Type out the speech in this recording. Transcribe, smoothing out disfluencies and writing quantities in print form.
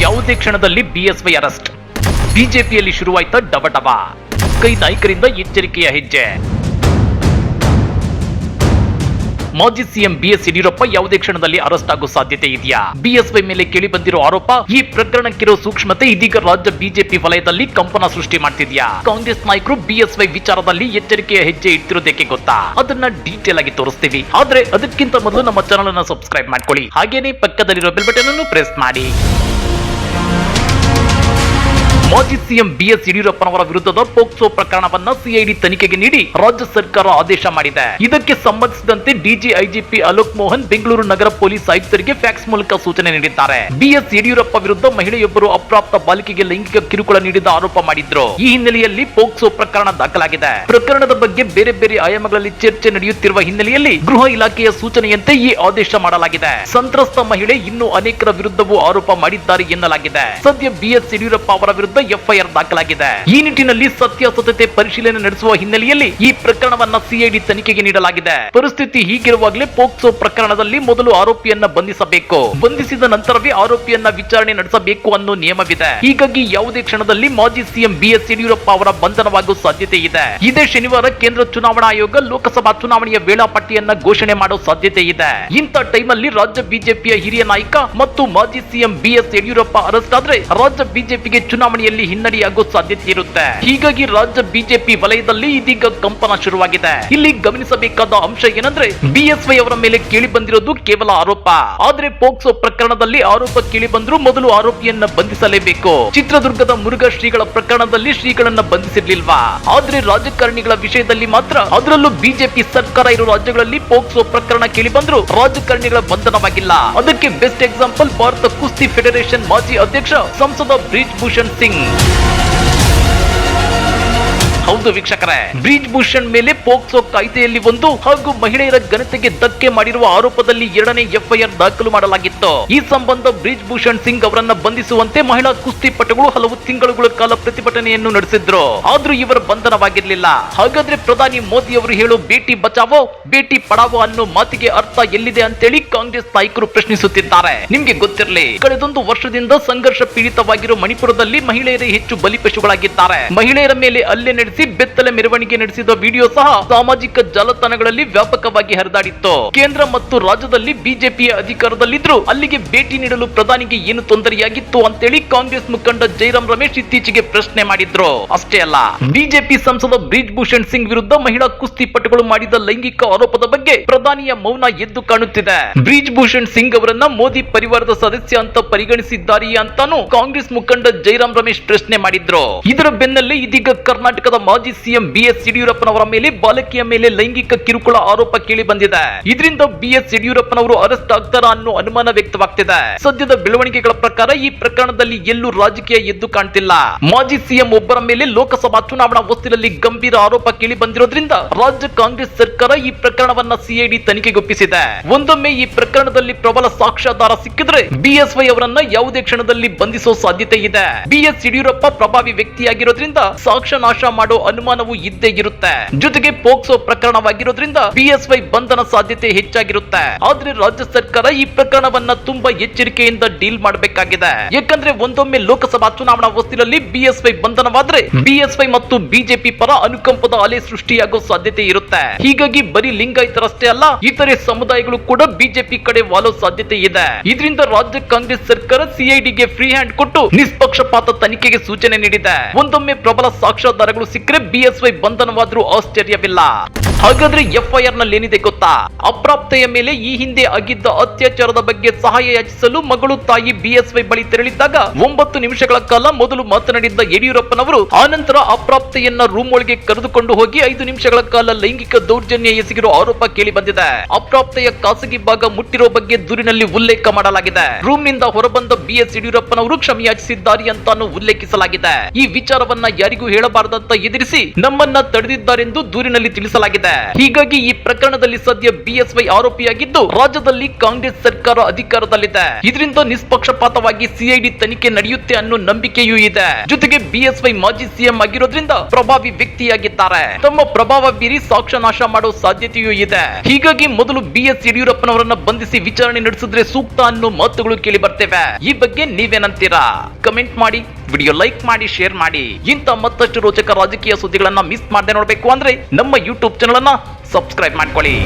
ಯಾವುದೇ ಕ್ಷಣದಲ್ಲಿ BSY arrest. ಬಿಜೆಪಿಯಲ್ಲಿ ಶುರುವಾಯ್ತ ಡಬಡಬ. ಕೈ ನಾಯಕರಿಂದ ಎಚ್ಚರಿಕೆಯ ಹೆಜ್ಜೆ. ಮಾಜಿ ಸಿಎಂ ಬಿಎಸ್ ಯಡಿಯೂರಪ್ಪ ಯಾವುದೇ ಕ್ಷಣದಲ್ಲಿ ಅರೆಸ್ಟ್ ಆಗೋ ಸಾಧ್ಯತೆ ಇದೆಯಾ? ಬಿಎಸ್ವೈ ಮೇಲೆ ಕೇಳಿ ಬಂದಿರೋ ಆರೋಪ, ಈ ಪ್ರಕರಣಕ್ಕಿರೋ ಸೂಕ್ಷ್ಮತೆ ಇದೀಗ ರಾಜ್ಯ ಬಿಜೆಪಿ ವಲಯದಲ್ಲಿ ಕಂಪನ ಸೃಷ್ಟಿ ಮಾಡ್ತಿದ್ಯಾ? ಕಾಂಗ್ರೆಸ್ ನಾಯಕರು ಬಿಎಸ್ವೈ ವಿಚಾರದಲ್ಲಿ ಎಚ್ಚರಿಕೆಯ ಹೆಜ್ಜೆ ಇಟ್ಟಿರೋದಕ್ಕೆ ಗೊತ್ತಾ? ಅದನ್ನ ಡೀಟೇಲ್ ಆಗಿ ತೋರಿಸ್ತೀವಿ. ಆದ್ರೆ ಅದಕ್ಕಿಂತ ಮೊದಲು ನಮ್ಮ ಚಾನಲ್ ಅನ್ನು ಸಬ್ಸ್ಕ್ರೈಬ್ ಮಾಡ್ಕೊಳ್ಳಿ. ಹಾಗೇನೇ ಪಕ್ಕದಲ್ಲಿರೋ ಬೆಲ್ ಬಟನ್ ಅನ್ನು ಪ್ರೆಸ್ ಮಾಡಿ. ಮಾಜಿ ಸಿಎಂ ಬಿಎಸ್ ಯಡಿಯೂರಪ್ಪನವರ ವಿರುದ್ಧದ ಪೋಕ್ಸೋ ಪ್ರಕರಣವನ್ನ ಸಿಐಡಿ ತನಿಖೆಗೆ ನೀಡಿ ರಾಜ್ಯ ಸರ್ಕಾರ ಆದೇಶ ಮಾಡಿದೆ. ಇದಕ್ಕೆ ಸಂಬಂಧಿಸಿದಂತೆ ಡಿಜಿಐಜಿಪಿ ಅಲೋಕ್ ಮೋಹನ್ ಬೆಂಗಳೂರು ನಗರ ಪೊಲೀಸ್ ಆಯುಕ್ತರಿಗೆ ಫ್ಯಾಕ್ಸ್ ಮೂಲಕ ಸೂಚನೆ ನೀಡಿದ್ದಾರೆ. ಬಿಎಸ್ ಯಡಿಯೂರಪ್ಪ ವಿರುದ್ಧ ಮಹಿಳೆಯೊಬ್ಬರು ಅಪ್ರಾಪ್ತ ಬಾಲಿಕೆಗೆ ಲೈಂಗಿಕ ಕಿರುಕುಳ ನೀಡಿದ ಆರೋಪ ಮಾಡಿದ್ರು. ಈ ಹಿನ್ನೆಲೆಯಲ್ಲಿ ಪೋಕ್ಸೋ ಪ್ರಕರಣ ದಾಖಲಾಗಿದೆ. ಪ್ರಕರಣದ ಬಗ್ಗೆ ಬೇರೆ ಬೇರೆ ಆಯಾಮಗಳಲ್ಲಿ ಚರ್ಚೆ ನಡೆಯುತ್ತಿರುವ ಹಿನ್ನೆಲೆಯಲ್ಲಿ ಗೃಹ ಇಲಾಖೆಯ ಸೂಚನೆಯಂತೆ ಈ ಆದೇಶ ಮಾಡಲಾಗಿದೆ. ಸಂತ್ರಸ್ತ ಮಹಿಳೆ ಇನ್ನೂ ಅನೇಕರ ವಿರುದ್ಧವೂ ಆರೋಪ ಮಾಡಿದ್ದಾರೆ ಎನ್ನಲಾಗಿದೆ. ಸದ್ಯ ಬಿಎಸ್ ಯಡಿಯೂರಪ್ಪ ಅವರ ವಿರುದ್ಧ ಎಫ್ಐಆರ್ ದಾಖಲಾಗಿದೆ. ಈ ನಿಟ್ಟಿನಲ್ಲಿ ಸತ್ಯಾಸತ್ಯತೆ ಪರಿಶೀಲನೆ ನಡೆಸುವ ಹಿನ್ನೆಲೆಯಲ್ಲಿ ಈ ಪ್ರಕರಣವನ್ನ ಸಿಐಡಿ ತನಿಖೆಗೆ ನೀಡಲಾಗಿದೆ. ಪರಿಸ್ಥಿತಿ ಹೀಗಿರುವಾಗಲೇ ಪೋಕ್ಸೋ ಪ್ರಕರಣದಲ್ಲಿ ಮೊದಲು ಆರೋಪಿಯನ್ನ ಬಂಧಿಸಬೇಕು. ಬಂಧಿಸಿದ ನಂತರವೇ ಆರೋಪಿಯನ್ನ ವಿಚಾರಣೆ ನಡೆಸಬೇಕು ಅನ್ನೋ ನಿಯಮವಿದೆ. ಹೀಗಾಗಿ ಯಾವುದೇ ಕ್ಷಣದಲ್ಲಿ ಮಾಜಿ ಸಿಎಂ ಬಿಎಸ್ ಯಡಿಯೂರಪ್ಪ ಅವರ ಬಂಧನವಾಗುವ ಸಾಧ್ಯತೆ ಇದೆ. ಇದೇ ಶನಿವಾರ ಕೇಂದ್ರ ಚುನಾವಣಾ ಆಯೋಗ ಲೋಕಸಭಾ ಚುನಾವಣೆಯ ವೇಳಾಪಟ್ಟಿಯನ್ನ ಘೋಷಣೆ ಮಾಡೋ ಸಾಧ್ಯತೆ ಇದೆ. ಇಂಥ ಟೈಮಲ್ಲಿ ರಾಜ್ಯ ಬಿಜೆಪಿಯ ಹಿರಿಯ ನಾಯಕ ಮತ್ತು ಮಾಜಿ ಸಿಎಂ ಬಿಎಸ್ ಯಡಿಯೂರಪ್ಪ ಅರೆಸ್ಟ್ ಆದ್ರೆ ರಾಜ್ಯ ಬಿಜೆಪಿಗೆ ಚುನಾವಣೆಯಲ್ಲಿ ಹಿನ್ನಡೆಯಾಗುವ ಸಾಧ್ಯತೆ ಇರುತ್ತೆ. ಹೀಗಾಗಿ ರಾಜ್ಯ ಬಿಜೆಪಿ ವಲಯದಲ್ಲಿ ಇದೀಗ ಕಂಪನ ಶುರುವಾಗಿದೆ. ಇಲ್ಲಿ ಗಮನಿಸಬೇಕಾದ ಅಂಶ ಏನಂದ್ರೆ, ಬಿಎಸ್ವೈ ಅವರ ಮೇಲೆ ಕೇಳಿ ಬಂದಿರೋದು ಕೇವಲ ಆರೋಪ. ಆದ್ರೆ ಪೋಕ್ಸೋ ಪ್ರಕರಣದಲ್ಲಿ ಆರೋಪ ಕೇಳಿ ಬಂದ್ರು ಮೊದಲು ಆರೋಪಿಯನ್ನ ಬಂಧಿಸಲೇಬೇಕು. ಚಿತ್ರದುರ್ಗದ ಮುರುಘಾ ಶ್ರೀಗಳ ಪ್ರಕರಣದಲ್ಲಿ ಶ್ರೀಗಳನ್ನ ಬಂಧಿಸಿರ್ಲಿಲ್ವಾ? ಆದ್ರೆ ರಾಜಕಾರಣಿಗಳ ವಿಷಯದಲ್ಲಿ ಮಾತ್ರ, ಅದರಲ್ಲೂ ಬಿಜೆಪಿ ಸರ್ಕಾರ ಇರೋ ರಾಜ್ಯಗಳಲ್ಲಿ ಪೋಕ್ಸೋ ಪ್ರಕರಣ ಕೇಳಿ ಬಂದ್ರು ರಾಜಕಾರಣಿಗಳ ಬಂಧನವಾಗಿಲ್ಲ. ಅದಕ್ಕೆ ಬೆಸ್ಟ್ ಎಕ್ಸಾಂಪಲ್ ಭಾರತ ಕುಸ್ತಿ ಫೆಡರೇಷನ್ ಮಾಜಿ ಅಧ್ಯಕ್ಷ ಸಂಸದ ಬ್ರಿಜ್ ಭೂಷಣ್ ಸಿಂಗ್. ಹೌದು ವೀಕ್ಷಕರೇ, ಬ್ರಿಜ್ ಭೂಷಣ್ ಮೇಲೆ ಪೋಕ್ಸೋ ಕಾಯ್ದೆಯಲ್ಲಿ ಒಂದು ಹಾಗೂ ಮಹಿಳೆಯರ ಘನತೆಗೆ ಧಕ್ಕೆ ಮಾಡಿರುವ ಆರೋಪದಲ್ಲಿ 2ನೇ ಎಫ್ಐಆರ್ ದಾಖಲು ಮಾಡಲಾಗಿತ್ತು. ಈ ಸಂಬಂಧ ಬ್ರಿಜ್ ಭೂಷಣ್ ಸಿಂಗ್ ಅವರನ್ನ ಬಂಧಿಸುವಂತೆ ಮಹಿಳಾ ಕುಸ್ತಿಪಟುಗಳು ಹಲವು ತಿಂಗಳುಗಳ ಕಾಲ ಪ್ರತಿಭಟನೆಯನ್ನು ನಡೆಸಿದ್ರು. ಆದ್ರೂ ಇವರ ಬಂಧನವಾಗಿರಲಿಲ್ಲ. ಹಾಗಾದ್ರೆ ಪ್ರಧಾನಿ ಮೋದಿ ಅವರು ಹೇಳೋ ಬೇಟಿ ಬಚಾವೋ ಬೇಟಿ ಪಡಾವೋ ಅನ್ನೋ ಮಾತಿಗೆ ಅರ್ಥ ಎಲ್ಲಿದೆ ಅಂತೇಳಿ ಕಾಂಗ್ರೆಸ್ ನಾಯಕರು ಪ್ರಶ್ನಿಸುತ್ತಿದ್ದಾರೆ. ನಿಮ್ಗೆ ಗೊತ್ತಿರಲಿ, ಕಳೆದೊಂದು ವರ್ಷದಿಂದ ಸಂಘರ್ಷ ಪೀಡಿತವಾಗಿರೋ ಮಣಿಪುರದಲ್ಲಿ ಮಹಿಳೆಯರೇ ಹೆಚ್ಚು ಬಲಿಪಶುಗಳಾಗಿದ್ದಾರೆ. ಮಹಿಳೆಯರ ಮೇಲೆ ಹಲ್ಲೆ ನಡೆಸಿ ಬೆತ್ತಲೆ ಮೆರವಣಿಗೆ ನಡೆಸಿದ ವಿಡಿಯೋ ಸಹ ಸಾಮಾಜಿಕ ಜಾಲತಾಣಗಳಲ್ಲಿ ವ್ಯಾಪಕವಾಗಿ ಹರಿದಾಡಿತ್ತು. ಕೇಂದ್ರ ಮತ್ತು ರಾಜ್ಯದಲ್ಲಿ ಬಿಜೆಪಿಯ ಅಧಿಕಾರದಲ್ಲಿದ್ರು ಅಲ್ಲಿಗೆ ಭೇಟಿ ನೀಡಲು ಪ್ರಧಾನಿಗೆ ಏನು ತೊಂದರೆಯಾಗಿತ್ತು ಅಂತೇಳಿ ಕಾಂಗ್ರೆಸ್ ಮುಖಂಡ ಜೈರಾಮ್ ರಮೇಶ್ ಇತ್ತೀಚೆಗೆ ಪ್ರಶ್ನೆ ಮಾಡಿದ್ರು. ಅಷ್ಟೇ ಅಲ್ಲ, ಬಿಜೆಪಿ ಸಂಸದ ಬ್ರಿಜ್ ಭೂಷಣ್ ಸಿಂಗ್ ವಿರುದ್ಧ ಮಹಿಳಾ ಕುಸ್ತಿಪಟುಗಳು ಮಾಡಿದ ಲೈಂಗಿಕ ಆರೋಪದ ಬಗ್ಗೆ ಪ್ರಧಾನಿಯ ಮೌನ ಎದ್ದು ಕಾಣುತ್ತಿದೆ. ಬ್ರಿಜ್ ಭೂಷಣ್ ಸಿಂಗ್ ಅವರನ್ನ ಮೋದಿ ಪರಿವಾರದ ಸದಸ್ಯ ಅಂತ ಪರಿಗಣಿಸಿದ್ದಾರೆಯೇ ಅಂತಾನು ಕಾಂಗ್ರೆಸ್ ಮುಖಂಡ ಜೈರಾಮ್ ರಮೇಶ್ ಪ್ರಶ್ನೆ ಮಾಡಿದ್ರು. ಇದರ ಬೆನ್ನಲ್ಲೇ ಇದೀಗ ಕರ್ನಾಟಕದ ಮಾಜಿ ಸಿಎಂ ಬಿಎಸ್ ಯಡಿಯೂರಪ್ಪನವರ ಮೇಲೆ ಬಾಲಕಿಯ ಮೇಲೆ ಲೈಂಗಿಕ ಕಿರುಕುಳ ಆರೋಪ ಕೇಳಿ ಬಂದಿದೆ. ಇದರಿಂದ ಬಿಎಸ್ ಯಡಿಯೂರಪ್ಪನವರು ಅರೆಸ್ಟ್ ಆಗ್ತಾರಾ ಅನ್ನೋ ಅನುಮಾನ ವ್ಯಕ್ತವಾಗ್ತಿದೆ. ಸದ್ಯದ ಬೆಳವಣಿಗೆಗಳ ಪ್ರಕಾರ ಈ ಪ್ರಕರಣದಲ್ಲಿ ಎಲ್ಲೂ ರಾಜಕೀಯ ಎದ್ದು ಕಾಣ್ತಿಲ್ಲ. ಮಾಜಿ ಸಿಎಂ ಒಬ್ಬರ ಮೇಲೆ ಲೋಕಸಭಾ ಚುನಾವಣಾ ಹೊಸ್ತಿಲಲ್ಲಿ ಗಂಭೀರ ಆರೋಪ ಕೇಳಿ ಬಂದಿರೋದ್ರಿಂದ ರಾಜ್ಯ ಕಾಂಗ್ರೆಸ್ ಸರ್ಕಾರ ಈ ಪ್ರಕರಣವನ್ನ ಸಿಐಡಿ ತನಿಖೆಗೊಪ್ಪಿಸಿದೆ. ಒಂದೊಮ್ಮೆ ಈ ಪ್ರಕರಣದಲ್ಲಿ ಪ್ರಬಲ ಸಾಕ್ಷ್ಯಾಧಾರ ಸಿಕ್ಕಿದ್ರೆ ಬಿಎಸ್ವೈ ಅವರನ್ನ ಯಾವುದೇ ಕ್ಷಣದಲ್ಲಿ ಬಂಧಿಸೋ ಸಾಧ್ಯತೆ ಇದೆ. ಬಿಎಸ್ ಯಡಿಯೂರಪ್ಪ ಪ್ರಭಾವಿ ವ್ಯಕ್ತಿಯಾಗಿರೋದ್ರಿಂದ ಸಾಕ್ಷ್ಯ ನಾಶ ಮಾಡೋ ಅನುಮಾನವೂ ಇದ್ದೇ ಇರುತ್ತೆ. ಜೊತೆಗೆ ಪೋಕ್ಸೋ ಪ್ರಕರಣವಾಗಿರೋದ್ರಿಂದ ಬಿಎಸ್ವೈ ಬಂಧನ ಸಾಧ್ಯತೆ ಹೆಚ್ಚಾಗಿರುತ್ತೆ. ಆದ್ರೆ ರಾಜ್ಯ ಸರ್ಕಾರ ಈ ಪ್ರಕರಣವನ್ನ ತುಂಬಾ ಎಚ್ಚರಿಕೆಯಿಂದ ಡೀಲ್ ಮಾಡಬೇಕಾಗಿದೆ. ಯಾಕಂದ್ರೆ ಒಂದೊಮ್ಮೆ ಲೋಕಸಭಾ ಚುನಾವಣಾ ಹೊಸ್ತಿಲಲ್ಲಿ ಬಿಎಸ್ವೈ ಬಂಧನವಾದ್ರೆ ಬಿಎಸ್ವೈ ಮತ್ತು ಬಿಜೆಪಿ ಪರ ಅನುಕಂಪದ ಅಲೆ ಸೃಷ್ಟಿಯಾಗೋ ಸಾಧ್ಯತೆ ಇರುತ್ತೆ. ಹೀಗಾಗಿ ಬರೀ ಲಿಂಗಾಯತರಷ್ಟೇ ಅಲ್ಲ, ಇತರೆ ಸಮುದಾಯಗಳು ಕೂಡ ಬಿಜೆಪಿ ಕಡೆ ವಾಲೋ ಸಾಧ್ಯತೆ ಇದೆ. ಇದರಿಂದ ರಾಜ್ಯ ಕಾಂಗ್ರೆಸ್ ಸರ್ಕಾರ ಸಿಐಡಿಗೆ ಫ್ರೀ ಹ್ಯಾಂಡ್ ಕೊಟ್ಟು ನಿಷ್ಪಕ್ಷಪಾತ ತನಿಖೆಗೆ ಸೂಚನೆ ನೀಡಿದೆ. ಒಂದೊಮ್ಮೆ ಪ್ರಬಲ ಸಾಕ್ಷ್ಯಾಧಾರಗಳು ಸಿಕ್ಕರೆ ಬಿಎಸ್ವೈ ಬಂಧನವಾದ್ರೂ ಆಶ್ಚರ್ಯವಿಲ್ಲ. ಹಾಗಾದ್ರೆ ಎಫ್ಐಆರ್ ನಲ್ಲಿ ಏನಿದೆ ಗೊತ್ತಾ? ಅಪ್ರಾಪ್ತೆಯ ಮೇಲೆ ಈ ಹಿಂದೆ ಆಗಿದ್ದ ಅತ್ಯಾಚಾರದ ಬಗ್ಗೆ ಸಹಾಯ ಯಾಚಿಸಲು ಮಗಳು ತಾಯಿ ಬಿಎಸ್ವೈ ಬಳಿ ತೆರಳಿದ್ದಾಗ 9 ನಿಮಿಷಗಳ ಕಾಲ ಮೊದಲು ಮಾತನಾಡಿದ್ದ ಯಡಿಯೂರಪ್ಪನವರು ಆನಂತರ ಅಪ್ರಾಪ್ತೆಯನ್ನ ರೂಮ್ ಒಳಗೆ ಕರೆದುಕೊಂಡು ಹೋಗಿ 5 ನಿಮಿಷಗಳ ಕಾಲ ಲೈಂಗಿಕ ದೌರ್ಜನ್ಯ ಎಸಗಿರೋ ಆರೋಪ ಕೇಳಿ ಬಂದಿದೆ. ಅಪ್ರಾಪ್ತೆಯ ಖಾಸಗಿ ಭಾಗ ಮುಟ್ಟಿರೋ ಬಗ್ಗೆ ದೂರಿನಲ್ಲಿ ಉಲ್ಲೇಖ ಮಾಡಲಾಗಿದೆ. ರೂಮ್ ನಿಂದ ಹೊರಬಂದ ಬಿಎಸ್ ಯಡಿಯೂರಪ್ಪನವರು ಕ್ಷಮೆಯಾಚಿಸಿದ್ದಾರೆ ಅಂತಾನು ಉಲ್ಲೇಖಿಸಲಾಗಿದೆ. ಈ ವಿಚಾರವನ್ನ ಯಾರಿಗೂ ಹೇಳಬಾರದಂತ ಎದುರಿಸಿ ನಮ್ಮನ್ನ ತಡೆದಿದ್ದಾರೆಂದು ದೂರಿನಲ್ಲಿ ತಿಳಿಸಲಾಗಿದೆ. ಇದೆ. ಹೀಗಾಗಿ ಈ ಪ್ರಕರಣದಲ್ಲಿ ಸದ್ಯ ಬಿಎಸ್ವೈ ಆರೋಪಿಯಾಗಿದ್ದು ರಾಜ್ಯದಲ್ಲಿ ಕಾಂಗ್ರೆಸ್ ಸರ್ಕಾರ ಅಧಿಕಾರದಲ್ಲಿದೆ. ಇದರಿಂದ ನಿಷ್ಪಕ್ಷಪಾತವಾಗಿ ಸಿಐಡಿ ತನಿಖೆ ನಡೆಯುತ್ತೆ ಅನ್ನೋ ನಂಬಿಕೆಯೂ ಇದೆ. ಜೊತೆಗೆ ಬಿಎಸ್ವೈ ಮಾಜಿ ಸಿಎಂ ಆಗಿರೋದ್ರಿಂದ ಪ್ರಭಾವಿ ವ್ಯಕ್ತಿಯಾಗಿದ್ದಾರೆ. ತಮ್ಮ ಪ್ರಭಾವ ಬೀರಿ ಸಾಕ್ಷ್ಯ ನಾಶ ಮಾಡೋ ಸಾಧ್ಯತೆಯೂ ಇದೆ. ಹೀಗಾಗಿ ಮೊದಲು ಬಿಎಸ್ ಯಡಿಯೂರಪ್ಪನವರನ್ನ ಬಂಧಿಸಿ ವಿಚಾರಣೆ ನಡೆಸಿದ್ರೆ ಸೂಕ್ತ ಅನ್ನೋ ಮಾತುಗಳು ಕೇಳಿ ಬರ್ತೇವೆ. ಈ ಬಗ್ಗೆ ನೀವೇನಂತೀರಾ? ಕಮೆಂಟ್ ಮಾಡಿ, ವಿಡಿಯೋ ಲೈಕ್ ಮಾಡಿ, ಶೇರ್ ಮಾಡಿ. ಇಂಥ ಮತ್ತಷ್ಟು ರೋಚಕ ರಾಜಕೀಯ ಸುದ್ದಿಗಳನ್ನ ಮಿಸ್ ಮಾಡದೆ ನೋಡಬೇಕು ಅಂದ್ರೆ ನಮ್ಮ ಯೂಟ್ಯೂಬ್ ಚಾನೆಲ್ ಅನ್ನ ಸಬ್ಸ್ಕ್ರೈಬ್ ಮಾಡ್ಕೊಳ್ಳಿ.